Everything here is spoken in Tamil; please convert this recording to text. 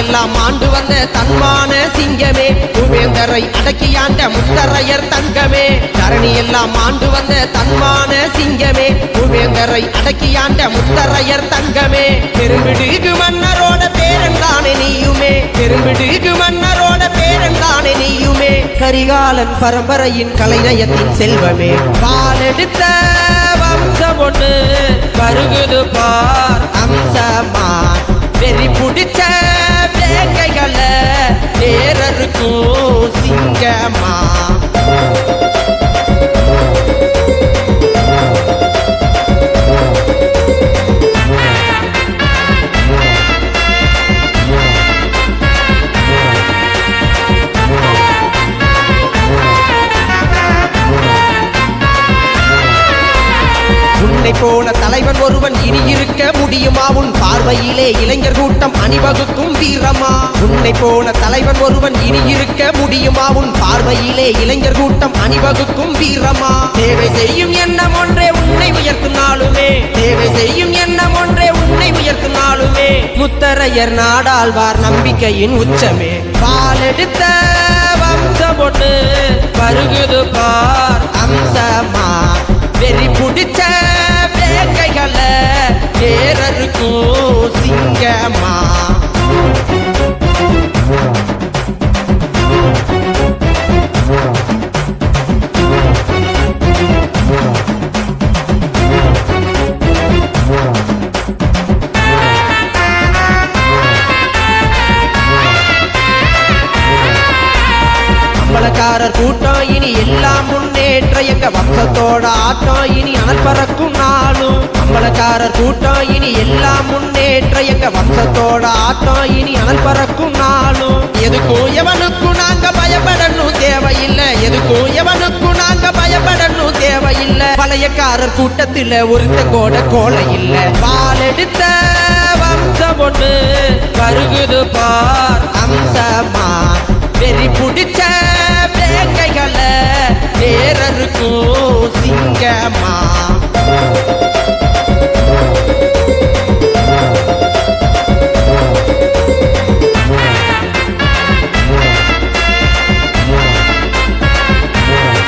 எல்லாம் ஆண்டு வந்த தன்மான சிங்கமே, பூவேந்தரை அடக்கியாண்ட முத்தரையர் தங்கமே. தரணி எல்லாம் ஆண்டு வந்த தன்மான சிங்கமே, பூவேந்தரை அடக்கியாண்ட முத்தரையர் தங்கமே. பெரும்பிடுகு மன்னரோட பேரன்தானே நீயுமே, பெரும்பிடுகு மன்னரோட பேரன்தானே நீயுமே. கரிகாலன் பரம்பரையின் கலைநயத்தின் செல்வமே, பாலெடுத்த வம்சம் ஒண்ணு வருகுது பார் அம்சமா. வெறி புடிச்ச வேங்கைகள நேரருக்கும் சிங்கமா. உன்னை போல தலைவன் ஒருவன் இனி இருக்க முடியுமா? உன் பார்வையிலே இளைஞர் கூட்டம் அணிவகுக்கும் வீரமா. உன்னை போல தலைவன் ஒருவன் இனி இருக்க முடியுமா? உன் பார்வையிலே இளைஞர் கூட்டம் அணிவகுக்கும் வீரமா. தேவை செய்யும் எண்ணம் ஒன்றே உன்னை உயர்த்தும் நாளுமே, தேவை செய்யும் எண்ணம் ஒன்றே உன்னை உயர்த்தும் நாளுமே. முத்தரையர் நாடாழ்வார் நம்பிக்கையின் உச்சமே, பாலெடுத்த வம்சம் ஒண்ணு வருகுது பார் அம்சமா. வெறி புடிச்ச வேங்கைகள நேரருக்கும் சிங்கமா. அம்பலக்காரர் கூட்டம் இனி எல்லாம் முன்னேற்ற எங்க வம்சத்தோட ஆட்டம் இனி அனல் பறக்கும் நாளும். அம்பலக்காரர் கூட்டம் இனி எல்லாம் முன்னேற்ற எங்க வம்சத்தோட ஆட்டம் இனி அனல் பறக்கும் நாளும். எதுக்கும் எவனுக்கும் நாங்க பயப்படணும் தேவையில்லை, எதுக்கும் எவனுக்கும் நாங்க பயப்படணும் தேவையில்லை. பழையக்காரர் கூட்டத்தில் ஒருத்த கோட கோலை இல்லை. பாலெடுத்த வம்சம் ஒண்ணு வருகுது பார் அம்சமா. வெறி புடிச்ச வேங்கைகள நேரருக்கும் சிங்கமா.